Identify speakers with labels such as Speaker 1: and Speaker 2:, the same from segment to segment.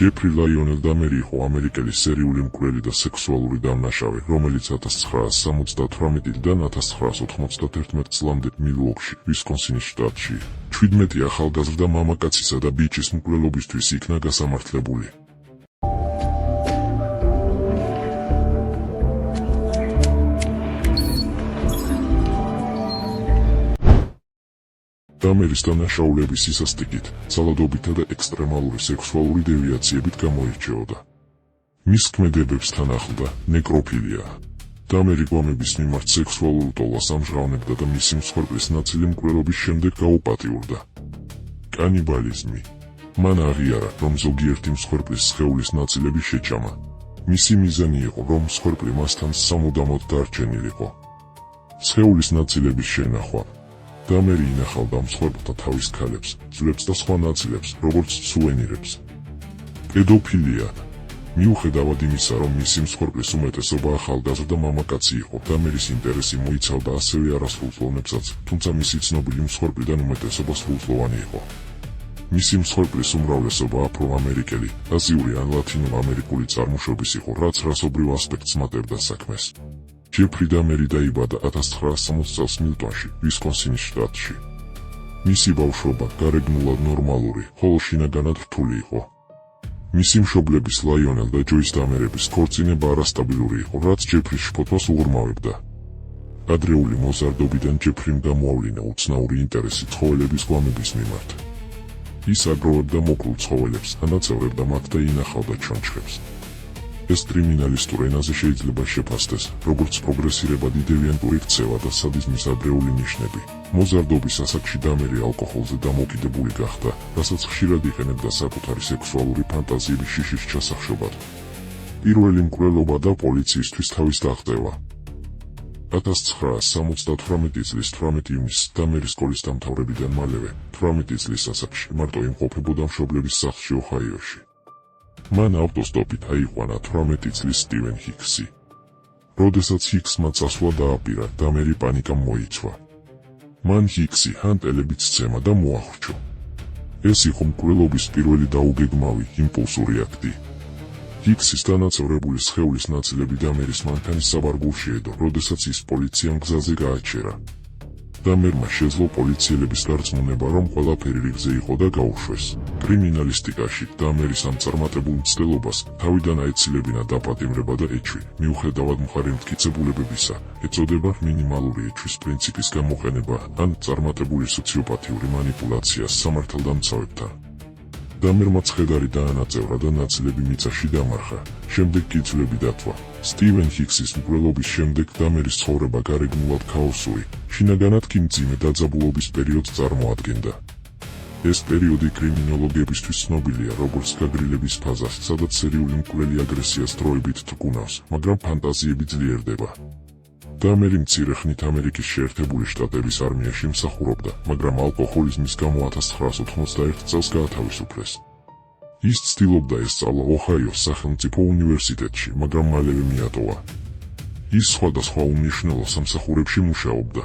Speaker 1: ჯეფრი ლაიონელ დამერი იყო ამერიკელი სერიული მკვლელი და სექსუალური დამნაშავე, რომელიც 1978-დან 1991 წლამდე მილუოკში, ვისკონსინის შტატში, 17 ახალგაზრდა მამაკაცისა და ბიჭის მკვლელობისთვის იქნა გასამართლებული. დამერის დანაშაულების სისასტიკით, ძალადობითა და ექსტრემალური სექსუალური დევიაციებით გამოირჩეოდა. მის ქმედებებსთან ახლდა ნეკროფილია. დამერი გვამების მიმართ სექსუალურ ტოლას ამჟღავნებდა და მისი მსხვერპლის ნაწილი მკვლელობის შემდეგ გაუპატიურდა. კანიბალიზმი. მან აღიარა, რომ ზოგიერთი მსხვერპლის სხეულის ნაწილები შეჭამა. მისი მიზანი იყო, რომ მსხვერპლი მასთან სამუდამოდ დარჩენილიყო. სხეულის ნაწილების შენახვა. დამერი ინახავდა მსხვერპლთა თავის ქალებს, ძვლებს და სხვა ნაწილებს, როგორც სუვენირებს. პედოფილია. მიუხედავად იმისა, რომ მისი მსხვერპლის უმეტესობა ახალგაზრდა მამაკაცი იყო, დამერის ინტერესი მოიცავდა ასევე არასრულწლოვნებსაც, თუმცა მისი ცნობილი მსხვერპლიდან უმეტესობა სრულწლოვანი იყო. მისი მსხვერპლის უმრავლესობა აფრო-ამერიკელი, აზიური ან ლათინო-ამერიკული წარმოშობის იყო, რაც რასობრივ ასპექტს მატებდა საქმეს. ჯეფრი დამერი დაიბადა 1960 წელს მილტონში, ვისკონსინის შტატში. მისი ბავშვობა გარეგნულად ნორმალური, ხოლო შინაგანად რთული იყო. მისი მშობლების ლაიონელ და ჯოის დამერების ქორწინება არასტაბილური იყო, რაც ჯეფრის შფოთვას უღრმავებდა. ადრეული მოზარდობიდან ჯეფრიმ გამოავლინა უცნაური ინტერესი ცხოველების გვამების მიმართ. ის აგროვებდა მოკლულ ცხოველებს, ანაწევრებდა მათ და ინახავდა ჩონჩხებს. ეს კრიმინალისტურ ენაზე შეიძლება შეფასდეს, როგორც პროგრესირებადი დევიანტური ქცევა და სადიზმის ადრეული ნიშნები. მოზარდობის ასაკში დამერი ალკოჰოლზე დამოკიდებული გახდა, რასაც ხშირად იყენებდა საკუთარი სექსუალური ფანტაზიების შიშის ჩასახშობად. პირველი მკვლელობა და პოლიციისთვის თავის დაღწევა. 1978 წლის 18 ივნისს დამერი სკოლის დამთავრებიდან მალევე, 18 წლის ასაკში, მარტო იმყოფებოდა მშობლების სახლში ოჰაიოში. მან ავტოსტოპით აიყვანა 18 წლის სტივენ ჰიქსი. როდესაც ჰიქსმა წასვლა დააპირა, დამერი პანიკამ მოიცვა. მან ჰიქსი ჰანტელებით სცემა და მოახრჩო. ეს იყო მკვლელობის პირველი დაუგეგმავი, იმპულსური აქტი. ჰიქსის დანაწევრებული სხეულის ნაწილები დამერის მანქანის საბარგულში ედო, როდესაც ის პოლიციამ გზაზე გააჩერა. დამერმა შეძლო პოლიციელების გარწმუნება, რომ ყველაფერი რიგზე იყო და გაუშვეს. კრიმინალისტიკაში დამერის ამ წარმატებულ მცდელობას თავიდან აეცილებინა დაპატიმრება და ეჩვი, მიუხედავად მხარი მტკიცებულებებისა, ეწოდება მინიმალური ეჩვის პრინციპის გამოყენება ან წარმატებული სოციოპათიური მანიპულაცია სამართალდამცავებთან. დამერმა ცხედარი დაანაწევრა და ნაწილები მიწაში დამარხა, შემდეგ კი ძვლები დათვა. სტივენ ჰიქსის მკვლელობის შემდეგ დამერის ცხოვრება გარეგნულად ქაოსური, შინაგანად კი მძიმე დაძაბულობის პერიოდს წარმოადგენდა. ეს პერიოდი კრიმინოლოგებისთვის ცნობილია როგორც გაგრილების ფაზას, სადაც სერიული მკვლელი აგრესიას დროებით თრგუნავს, მაგრამ ფანტაზიები ძლიერდება. დამერი მცირე ხნით ამერიკის შეერთებული შტატების არმიაში მსახურობდა, მაგრამ ალკოჰოლიზმის გამო 1991 წელს გაათავისუფლეს. ის ცდილობდა ესწავლა ოჰაიოს სახელმწიფო უნივერსიტეტში, მაგრამ მალევე მიატოვა. ის სხვადასხვა უმნიშვნელო სამსახურებში მუშაობდა.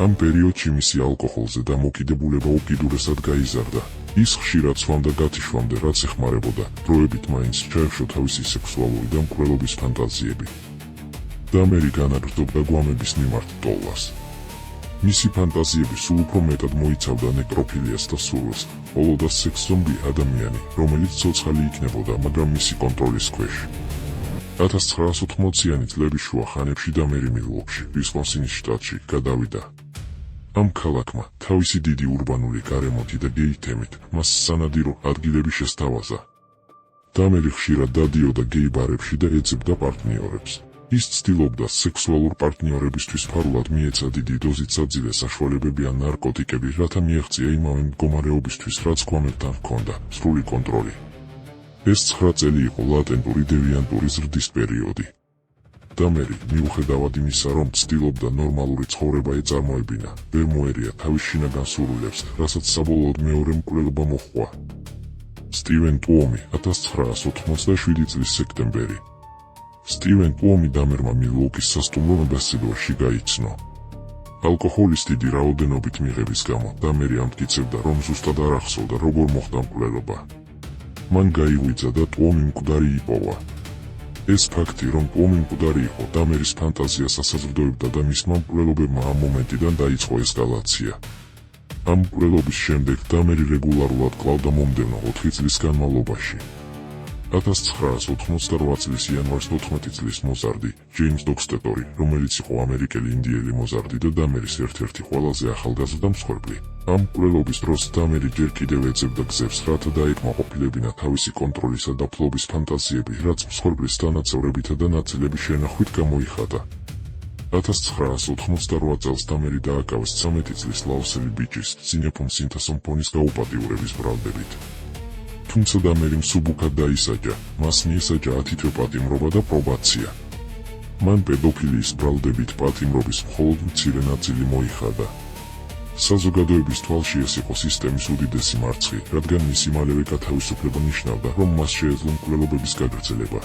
Speaker 1: ამ პერიოდში მისი ალკოჰოლზე დამოკიდებულება უკიდურესად გაიზარდა. ის ხშირად სვამდა გათიშვამდე, რაც ეხმარებოდა, დროებით მაინც ჩაეშო თავისი სექსუალური და მკვლელობის ფანტაზიები. დამერი განაგრძობდა გვამების მიმართ ტოლას. მისი ფანტაზიები სულ უფრო მეტად მოიცავდა ნეკროფილიას და სურვილს, ხოლო სექს-ზომბი ადამიანი, რომელიც ცოცხალი იქნებოდა, მაგრამ მისი კონტროლის ქვეშ. 1980-იანი წლების შუა ხანებში დამერი მილუოკში, ვისკონსინის შტატში, გადავიდა. ამ ქალაქმა თავისი დიდი ურბანული გარემოთი და გეი თემით მას სანადირო ადგილები შესთავაზა. დამერი ხშირად დადიოდა გეი ბარებში და ეძებდა პარტნიორებს. ის ცდილობდა სექსუალურ პარტნიორებისთვის ფარულად მიეცა დიდი დოზით საძილე საშუალებები ან ნარკოტიკები, რათა მიაღწია იმავე მდგომარეობისთვის, რაც გვამებთან ჰქონდა, სრული კონტროლი. ეს 9 წელი იყო ლატენტური დევიანტური ზრდის პერიოდი. დამერი, მიუხედავად იმისა, რომ ცდილობდა ნორმალური ცხოვრება ეწარმოებინა, ვერ მოერია თავის შინაგან სურვილებს, რასაც საბოლოოდ მეორე მკვლელობა მოჰყვა. სტივენ ტუომი, 1987 წლის სექტემბერი. სტივენ ტუომი დამერმა მილუოკის სასტუმრო მებასწრებაში გაიცნო. ალკოჰოლის დიდი რაოდენობით მიღების გამო დამერი ამტკიცებდა, რომ ზუსტად არ ახსოვდა, როგორ მოხდა მკვლელობა. მან გაიღვიძა და ტომი მკვდარი იპოვა. ეს ფაქტი, რომ ტომი მკვდარი იყო, დამერის ფანტაზიას ასაზრდოებდა და მისმა მკვლელობებმა ამ მომენტიდან დაიწყო ესკალაცია. ამ მკვლელობის შემდეგ დამერი რეგულარულად კლავდა მომდევნო 4 წლის განმავლობაში. 1988 წლის იანვრის 14 წლის მოზარდი, ჯეიმს დოქსტეტორი, რომელიც იყო ამერიკელი ინდიელი მოზარდი და დამერის ერთ-ერთი ყველაზე ახალგაზრდა მსხვერპლი. ამ მკვლელობის დროს დამერი ჯერ კიდევ ეძებდა გზებს, რათა დაეკმაყოფილებინა თავისი კონტროლისა და ფლობის ფანტაზიები, რაც მსხვერპლის დანაწევრებითა და ნაწილების შენახვით გამოიხატა. 1988 წელს დამერი დააკავეს 13 წლის ლაოსელი ბიჭის, სინეფონ სინთასომფონის გაუპატიურების ბრალდებით. თუმცა დამერიმ სუბუქად დაისაჯა, მას მიესაჯა 10 თვე პატიმრობა და პრობაცია. მან პედოფილიის ბრალდებით პატიმრობის მხოლოდ მცირე ნაწილი მოიხადა. საზოგადოების თვალში ეს იყო სისტემის უდიდესი მარცხი, რადგან მისი მალევე გათავისუფლება ნიშნავდა, რომ მას შეეძლო მკვლელობების გაგრძელება.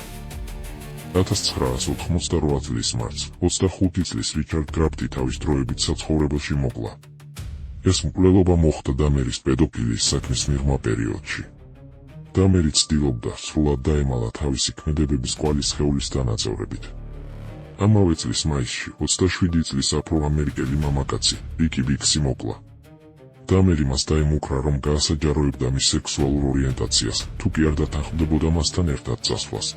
Speaker 1: 1988 წლის მარტს, 25 წლის რიჩარდ კრაფტი თავის დროებით საცხოვრებელში მოკლა. ეს მკვლელობა მოხდა დამერის პედოფილიის საქმის მიღმა პერიოდში. დამერი ცდილობდა სრულად დაემალა თავისი ქმედებების კვალი სხეულის დანაწევრებით. ამავე წლის მაისში 27 წლის აფრო-ამერიკელი მამაკაცი, რიკი ბიქსი მოკლა. დამერი მას დაემუქრა, რომ გაასაჯაროებდა მის სექსუალურ ორიენტაციას, თუ კი არ დათანხმდებოდა მასთან ერთად წასვლას.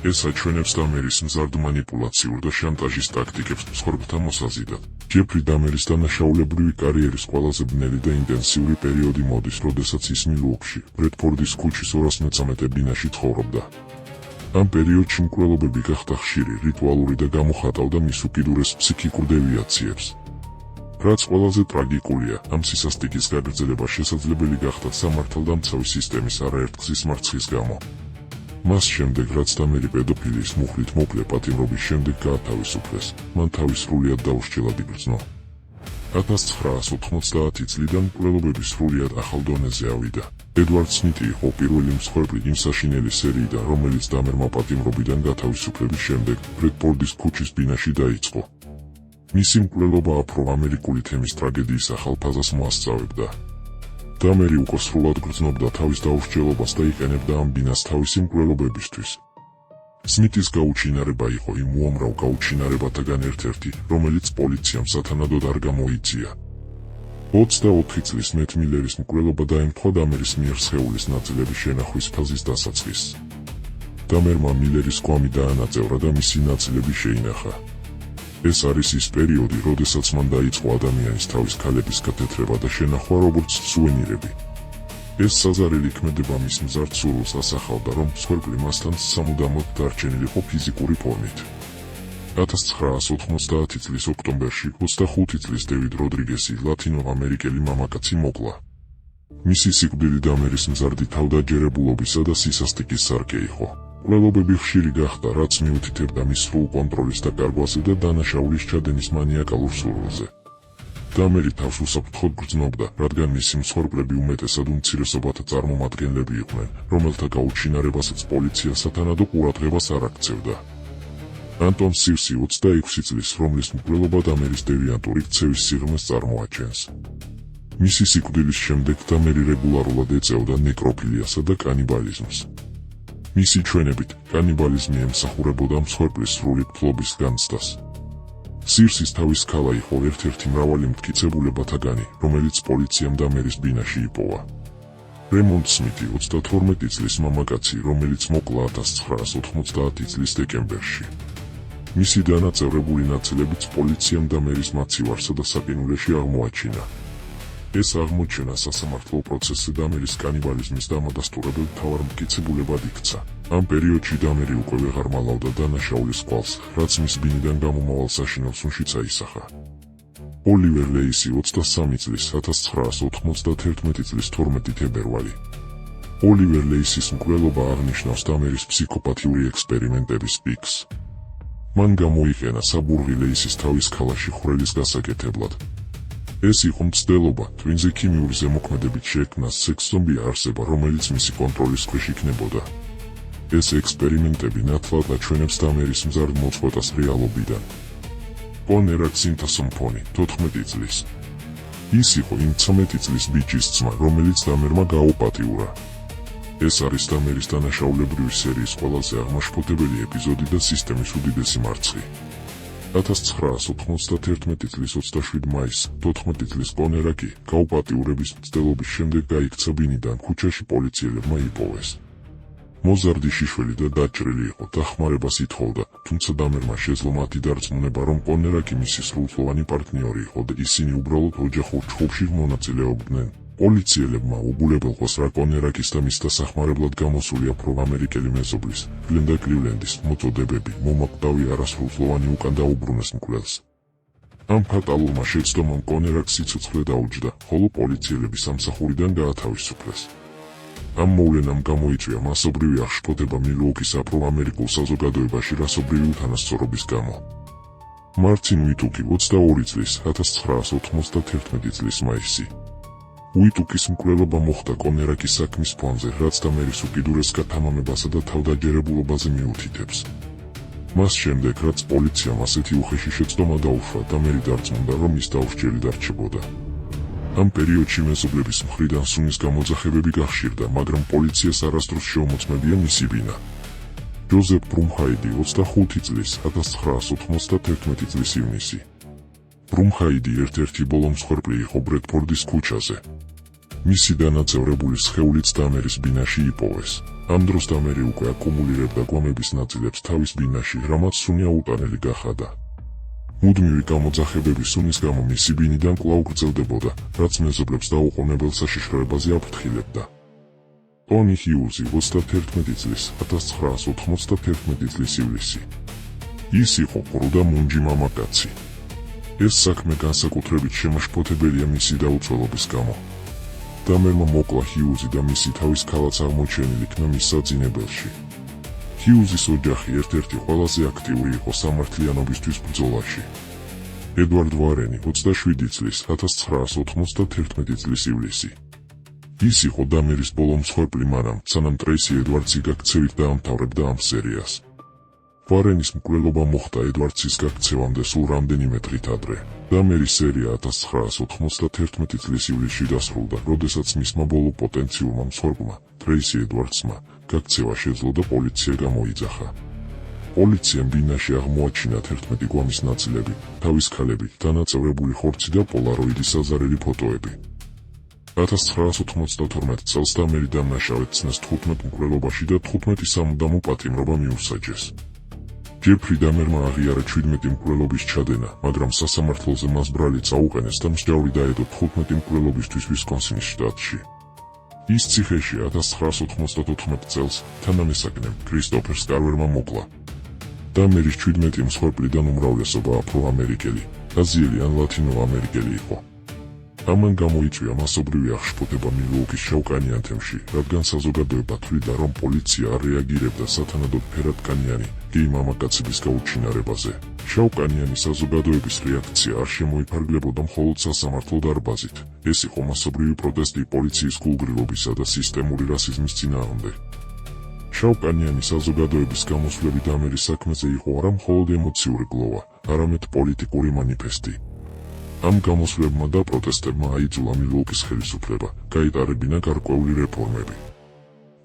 Speaker 1: ეს აჩვენებს დამერის მზარდ მანიპულაციურ და შანტაჟის ტაქტიკებს მსხვერპლთა მოსაზიდად. ჯეფრი დამერის დანაშაულებრივი კარიერის ყველაზე ბნელი და ინტენსიური პერიოდი მოდის, როდესაც ის მილუოკში, ბრედფორდის ქუჩის 213 ბინაში ცხოვრობდა. ამ პერიოდში მკვლელობები გახდა ხშირი, რიტუალური და გამოხატავდა მის უკიდურეს ფსიქიკურ დევიაციებს. რაც ყველაზე ტრაგიკულია, ამ სისასტიკის გაგრძელება შესაძლებელი გახდა სამართალდამცავი სისტემის არაერთგზის მარცხის გამო. მას შემდეგ, რაც დამერი პედოფილიის მუხლით მოკლე პატიმრობის შემდეგ გაათავისუფლეს, მან თავი სრულად დაუსჯელად იბრძნო. 1990 წლიდან მკვლელობები სრულად ახალ დონეზე ავიდა. ედვარდ სმიტი იყო პირველი მსხვერპლი იმ საშინელი სერიიდან, რომელიც დამერმა პატიმრობიდან გათავისუფლების შემდეგ ბრედფორდის ქუჩის ბინაში დაიწყო. მისი მკვლელობა აფრო-ამერიკული თემის ტრაგედიის ახალ ფაზას მოასწავებდა. დამერი უკვე სრულად გრძნობდა თავის დაუსჯელობას და იყენებდა ამ ბინას თავისი მკვლელობებისთვის. სმიტის გაუჩინარება იყო იმ უამრავ გაუჩინარებათაგან ერთ-ერთი, რომელიც პოლიციამ სათანადოდ არ გამოიწია. 24 წლის მეტ მილერის მკვლელობა დაემთხვა დამერის მიერ სხეულის ნაწილების შენახვის ფაზის დასაწყისს. დამერმა მილერის კვამი დაანაწევრა და მისი ნაწილები შეინახა. ეს არის ის პერიოდი, როდესაც მან დაიწყო ადამიანის თავის ქალების გათეთრება და შენახვა როგორც სუვენირები. ეს საზარელი ქმედება მის მზარდ სურვილს ასახავდა, რომ მსხვერპლი მასთან სამუდამოდ დარჩენილიყო ფიზიკური ფორმით. 1990 წლის ოქტომბერში 25 წლის დევიდ როდრიგესი, ლათინო-ამერიკელი მამაკაცი მოკლა. მისი სიკვდილი დამერის მზარდი თავდაჯერებულობისა და სისასტიკის სარკე იყო. მკვლელობები ხშირი გახდა, რაც მიუთითებდა მის სრულ კონტროლის დაკარგვაზე და დანაშაულის ჩადენის მანიაკალურ სურვილზე. დამერი თავს უსაფრთხოდ გრძნობდა, რადგან მისი მსხვერპლები უმეტესად უმცირესობათა წარმომადგენლები იყვნენ, რომელთა გაუჩინარებასაც პოლიცია სათანადო ყურადღებას არ აქცევდა. ანტონ სირსი 26 წლის, რომლის მკვლელობა დამერის დევიანტური ქცევის სიღრმეს წარმოაჩენს. მისი სიკვდილის შემდეგ დამერი რეგულარულად ეწეოდა ნეკროფილიასა და კანიბალიზმს. მისი ჩვენებით, კანიბალიზმი ემსახურებოდა მსხვერპლის სრული ფლობის განცდას. სირსის თავის ქალა იყო ერთ-ერთი მრავალი მტკიცებულებათაგანი, რომელიც პოლიციამ დამერის ბინაში იპოვა. რემონდ სმიტი 32 წლის მამაკაცი, რომელიც მოკლა 1990 წლის დეკემბერში. მისი დანაწევრებული ნაწილებიც პოლიციამ დამერის მაცივარსა და საკინულეში აღმოაჩინა. ეს აღმოჩენა სასამართლო პროცესზე დამერის კანიბალიზმის დამადასტურებელ მთავარ მტკიცებულებად იქცა. ამ პერიოდში დამერი უკვე ვეღარ მალავდა დანაშაულის კვალს, რაც მის ბინიდან გამომავალ საშინელ სუნშიც აისახა. ოლივერ ლეისი 23 წლის, 1991 წლის 12 თებერვალი. ოლივერ ლეისის მკვლელობა აღნიშნავს დამერის ფსიქოპათიური ექსპერიმენტების პიკს. მან გამოიყენა საბურღი ლეისის თავის ქალაში ხვრელის გასაკეთებლად. ეს იყო მცდელობა, twinზე ქიმიური ზემოქმედებით შექმნა სექს-ზომბი არსება, რომელიც მისი კონტროლის ქვეშ იქნებოდა. ეს ექსპერიმენტები ნათლად აჩვენებს დამერის მზარდ მოწყვეტას რეალობიდან. კონერა სინთასომფონი, 14 წლის. ის იყო იმ 19 წლის ბიჭის ძმა, რომელიც დამერმა გაუპატიურა. ეს არის დამერის დანაშაულებრივი სერიის ყველაზე აღმაშფოთებელი ეპიზოდი და სისტემის უდიდესი მარცხი. 1991 წლის 27 მაისს, 14 წლის კონერაკი, გაუპატიურების მცდელობის შემდეგ გაიქცა ბინიდან ქუჩაში პოლიციელებმა იპოვეს. მოზარდი შიშველი და დაჭრილი იყო, დახმარებას ითხოვდა, თუმცა დამერმა შეძლო მათი დარწმუნება, რომ კონერაკი მისი სრულწლოვანი პარტნიორი იყო და ისინი უბრალოდ ოჯახურ ჩხუბში მონაწილეობდნენ. პოლიციელებმა უბულებელყოს რა კონერაკის და მის დასახმარებლად გამოსული აფრო-ამერიკელი მეზობლის, გლენდა კლივლენდის, მოწოდებები, მომაკვდავი არასრულწლოვანი უკან დაუბრუნეს მკვლელს. ამ ფატალურმა შეცდომამ კონერაკს სიცოცხლე დაუჯდა, ხოლო პოლიციელები სამსახურიდან გაათავისუფლეს. ამ მოვლენამ გამოიწვია მასობრივი აღშფოთება მილუოკის აფრო-ამერიკულ საზოგადოებაში რასობრივი უთანასწორობის გამო. მარტინ უიტუკი 22 წლის 1991 წლის მაისი. უიტუკის მკვლელობა მოხდა კონერაკის საქმის ფონზე, რაც დამერის უკიდურეს გათამამებასა და თავდაჯერებულობაზე მიუთითებს. მას შემდეგ, რაც პოლიციამ ასეთი უხეში შეცდომა დაუშვა, დამერი დარწმუნდა, რომ ის დაუსჯელი დარჩებოდა. ამ პერიოდში მეზობლების მხრიდან სუნის გამოძახებები გახშირდა, მაგრამ პოლიციას არასდროს შეუმოწმებია მისი ვინა. ჯოზეფ ბრუმჰაიდი 25 წლის 1991 წლის ივნისი. ბრუმჰაიდი ერთ-ერთი ბოლო მსხვერპლი იყო ბრედფორდის ქუჩაზე. მისი დანაწევრებული სხეულიც დამერის ბინაში იპოვეს. ამ დროს დამერი უკვე აკუმულირებდა გვამების ნაწილებს თავის ბინაში, რამაც სუნი აუტანელი გახადა. მუდმივი გამოძახებები სუნის გამო მისი ბინიდან კვლავ გრძელდებოდა, რაც მეზობლებს დაუყოვნებელ საშიშროებაზე აფრთხილებდა. ტონი ჰიუზი 31 წლის 1991 წლის ივლისი. ის იყო ყრუ და მუნჯი მამაკაცი. ეს საქმე განსაკუთრებით შემაშფოთებელია მისი დაუცველობის გამო. დამერმა მოკლა ჰიუზი და მისი თავის ქალაც აღმოჩენილი იქნა მის საძინებელში. ჰიუზის ოჯახი ერთ-ერთი ყველაზე აქტიური იყო სამართლიანობისთვის ბრძოლაში. ედვარდ ვარენი 27 წლის 1991 წლის ივლისი. ის იყო დამერის ბოლო მსხვერპლი მანამ, სანამ ტრეისი ედვარდსი გაქცევით დაამთავრებდა ამ სერიას. ვარენის მკვლელობა მოხდა ედვარდსის გაქცევამდე სულ რამდენიმე დღით ადრე. დამერის სერია 1991 წლის ივლისში დასრულდა, როდესაც მისმა ბოლო პოტენციურმა მსხვერპლმა, ტრეისი ედვარდსმა, გაქცევა შეძლო და პოლიცია გამოიძახა. პოლიციამ ბინაში აღმოაჩინა 11 გვამის ნაწილები, თავის ქალები, დანაწევრებული ხორცი და პოლაროიდის საზარელი ფოტოები. 1992 წელს დამერი დამნაშავედ ცნეს 15 მკვლელობაში და 15 სამუდამო პატიმრობა მიუსაჯეს. ჯეფრი დამერმა აღიარა 17 მკვლელობის ჩადენა, მაგრამ სასამართლოზე მას ბრალი წაუყენეს და მსჯავრი დაედო 15 მკვლელობისთვის ვისკონსინის შტატში. ის ციხეში 1994 წელს თანამესაგნემ კრისტოფერ სკარვერმა მოკლა. დამერის 17 მსხვერპლიდან უმრავლესობა აფრო-ამერიკელი, აზიელი ან ლათინო-ამერიკელი იყო. ამან გამოიწვია მასობრივი აღშფოთება მილუოკის შავკანიანთემში, რადგან საზოგადოება თვლიდა, რომ პოლიცია არ რეაგირებდა სათანადოდ ფერადკანიანი, გეი მამაკაცების გაუჩინარებაზე. შავკანიანი საზოგადოების რეაქცია არ შემოიფარგლებოდა მხოლოდ სასამართლო დარბაზით. ეს იყო მასობრივი პროტესტი პოლიციის გულგრილობისა და სისტემური რასიზმის წინააღმდეგ. შავკანიანი საზოგადოების გამოსვლები დამერის საქმეზე იყო არა მხოლოდ ემოციური გლოვა, არამედ პოლიტიკური მანიფესტი. ამ გამოსვლებმა და პროტესტებმა აიძულა მილუოკის ხელისუფლება, გაიტარებინა გარკვეული რეფორმები.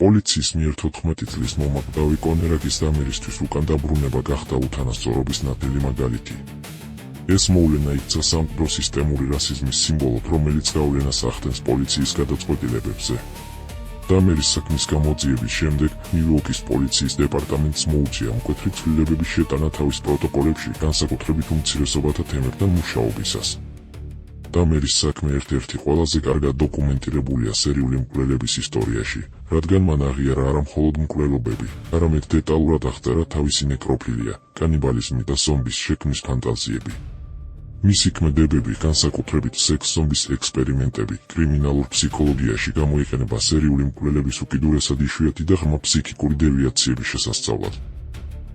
Speaker 1: პოლიციის მიერ 14 წლის მომაკვდავი კონერაკის დამერისთვის უკან დაბრუნება გახდა უთანასწორობის ნათელი მაგალითი. ეს მოვლენა იქცა სამკვდრო სისტემური რასიზმის სიმბოლოდ, რომელიც გავლენას ახდენს პოლიციის გადაწყვეტილებებზე. დამერის საქმის გამოძიების შემდეგ მილუოკის პოლიციის დეპარტამენტს მოუწია მკვეთრი ცვლილებების შეტანა თავის პროტოკოლებში, განსაკუთრებით უმცირესობათა თემებთან მუშაობისას. დამერის საქმე ერთ-ერთი ყველაზე კარგად დოკუმენტირებულია სერიული მკვლელების ისტორიაში, რადგან მან აღიარა არა მხოლოდ მკვლელობები, არამედ დეტალურად აღწერა თავისი ნეკროფილია, კანიბალიზმი და ზომბის შექმნის ფანტაზიები. მისი ქმედებები, განსაკუთრებით სექს-ზომბის ექსპერიმენტები, კრიმინალურ ფსიქოლოგიაში გამოიყენება სერიული მკვლელების უკიდურესად იშვიათი და ღრმა ფსიქიკური დევიაციების შესასწავლად.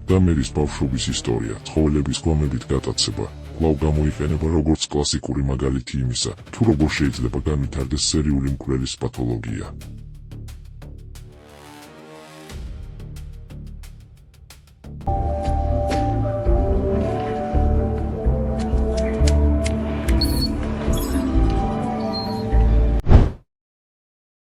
Speaker 1: დამერის ბავშვობის ისტორია, ცხოველების გვამებით გატაცება, კვლავ გამოიყენება როგორც კლასიკური მაგალითი იმისა, თუ როგორ შეიძლება განვითარდეს სერიული მკვლელის პათოლოგია.